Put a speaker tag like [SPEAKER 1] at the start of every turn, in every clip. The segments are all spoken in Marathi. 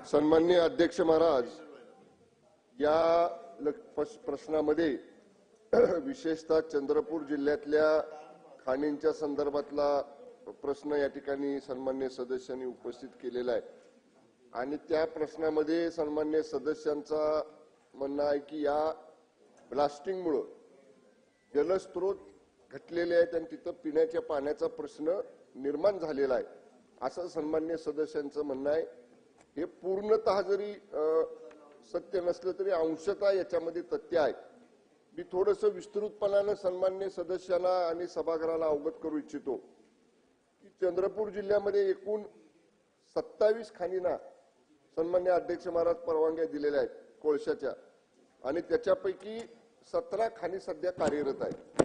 [SPEAKER 1] सन्माननीय अध्यक्ष महाराज, या प्रश्नामध्ये विशेषतः चंद्रपूर जिल्ह्यातल्या खाणींच्या संदर्भातला प्रश्न या ठिकाणी सन्माननीय सदस्यांनी उपस्थित केलेला आहे आणि त्या प्रश्नामध्ये सन्माननीय सदस्यांचा म्हणणं आहे की या ब्लास्टिंगमुळे जलस्रोत घटलेले आहेत आणि तिथं पिण्याच्या पाण्याचा प्रश्न निर्माण झालेला आहे असं सन्माननीय सदस्यांचं म्हणणं आहे। हे पूर्णतः जरी सत्य नसलं तरी अंशतः याच्यामध्ये तथ्य आहे। मी थोडंसं विस्तृतपणाने सन्माननीय सदस्यांना आणि सभागृहाला अवगत करू इच्छितो की चंद्रपूर जिल्ह्यामध्ये एकूण 27 खाणींना सन्माननीय अध्यक्ष महाराज परवानग्या दिलेल्या आहेत कोळशाच्या आणि त्याच्यापैकी 17 खाणी सध्या कार्यरत आहेत।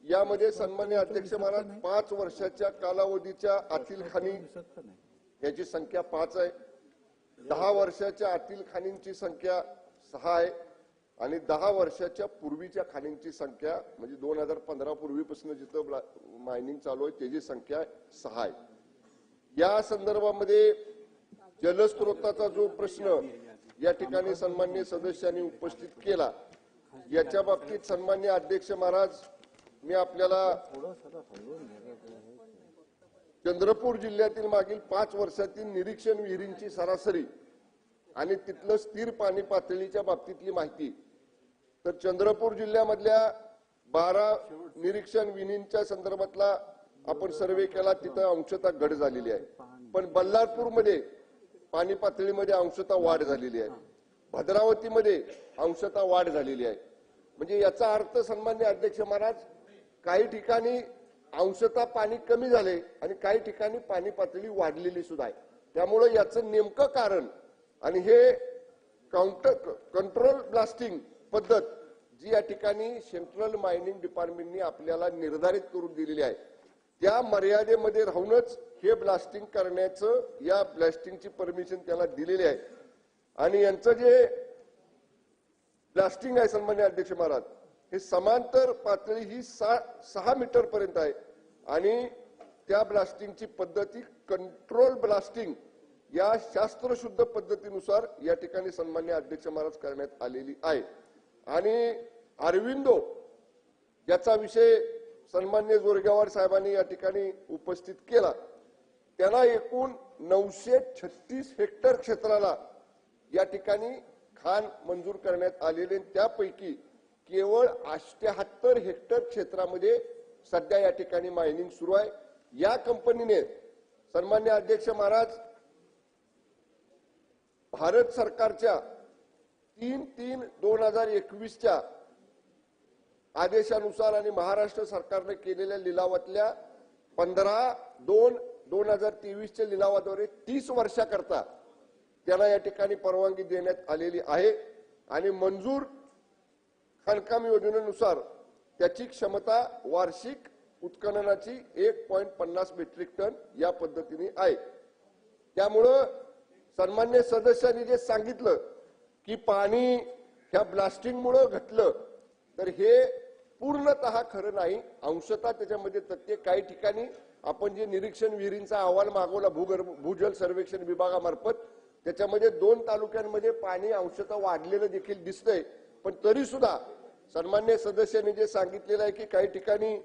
[SPEAKER 1] यामध्ये सन्माननीय अध्यक्ष महाराज 5 वर्षाच्या कालावधीच्या आतील खाणी याची संख्या 5 आहे, 10 वर्षाच्या आतील खाणींची संख्या 6 आहे आणि 10 वर्षाच्या पूर्वीच्या खाणींची संख्या म्हणजे 2015 पूर्वीपासून जिथं मायनिंग चालू आहे त्याची संख्या 6 आहे। या संदर्भामध्ये जलस्रोताचा जो प्रश्न या ठिकाणी सन्माननीय सदस्यांनी उपस्थित केला याच्या बाबतीत सन्माननीय अध्यक्ष महाराज मी आपल्याला चंद्रपूर जिल्ह्यातील मागील 5 वर्षातील निरीक्षण विहिरींची सरासरी आणि तिथलं स्थिर पाणी पातळीच्या बाबतीतली माहिती तर चंद्रपूर जिल्ह्यामधल्या 12 निरीक्षण विहिरींच्या संदर्भातला आपण सर्वे केला, तिथं अंशतः घट झालेली आहे, पण बल्लारपूरमध्ये पाणी पातळीमध्ये अंशतः वाढ झालेली आहे, भद्रावतीमध्ये अंशतः वाढ झालेली आहे। म्हणजे याचा अर्थ सन्माननीय अध्यक्ष महाराज काही ठिकाणी अंशतः पाणी कमी झाले आणि काही ठिकाणी पाणी पातळी वाढलेली सुद्धा आहे। त्यामुळे याचं नेमकं कारण आणि हे कंट्रोल ब्लास्टिंग पद्धत जी या ठिकाणी सेंट्रल मायनिंग डिपार्टमेंटनी आपल्याला निर्धारित करून दिलेली आहे त्या मर्यादेमध्ये राहूनच हे ब्लास्टिंग करण्याचं या ब्लास्टिंगची परमिशन त्याला दिलेली आहे आणि यांचं जे ब्लास्टिंग आहे सन्माननीय अध्यक्ष महाराज हे समांतर पातळी ही 6 मीटर पर्यंत आहे आणि त्या ब्लास्टिंगची पद्धती कंट्रोल ब्लास्टिंग या शास्त्रशुद्ध पद्धतीनुसार या ठिकाणी सन्माननीय अध्यक्ष महाराज करण्यात आलेली आहे। आणि अरविंदो याचा विषय सन्माननीय जोरगेवार साहेबांनी या ठिकाणी उपस्थित केला, त्यांना एकूण 936 हेक्टर क्षेत्राला या ठिकाणी खाण मंजूर करण्यात आलेले, त्यापैकी केवळ 78 हेक्टर क्षेत्रामध्ये सध्या या ठिकाणी मायनिंग सुरू आहे। या कंपनीने सन्माननीय अध्यक्ष महाराज भारत सरकारच्या 3/3/2021च्या आदेशानुसार आणि महाराष्ट्र सरकारने केलेल्या लिलावातल्या 15/2/2023च्या लिलावाद्वारे 30 वर्षाकरता त्यांना या ठिकाणी परवानगी देण्यात आलेली आहे आणि मंजूर खाणकाम योजनेनुसार त्याची क्षमता वार्षिक उत्खननाची 1.50 मेट्रिक टन या पद्धतीने आहे। त्यामुळे सन्मान्य सदस्यांनी जे सांगितलं की पाणी ह्या ब्लास्टिंगमुळे घटलं तर हे पूर्णतः खरं नाही, अंशतः त्याच्यामध्ये तथ्य काही ठिकाणी आपण जे निरीक्षण विहिरींचा अहवाल मागवला भूजल सर्वेक्षण विभागामार्फत त्याच्यामध्ये 2 तालुक्यांमध्ये पाणी अंशतः वाढलेलं देखील दिसतंय, पण तरी सुद्धा सन्मान्य सदस्यांनी जे सांगितलेलं आहे की काही ठिकाणी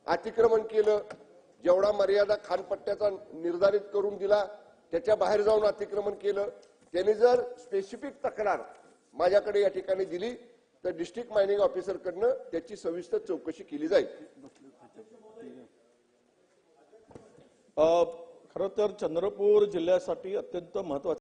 [SPEAKER 1] अतिक्रमण केलं, जेवढा मर्यादा खानपट्ट्याचा निर्धारित करून दिला त्याच्या बाहेर जाऊन अतिक्रमण केलं, त्यांनी जर स्पेसिफिक तक्रार माझ्याकडे या ठिकाणी दिली तर डिस्ट्रिक्ट मायनिंग ऑफिसरकडनं त्याची सविस्तर चौकशी केली जाईल।
[SPEAKER 2] खरं तर चंद्रपूर जिल्ह्यासाठी अत्यंत महत्त्वाचं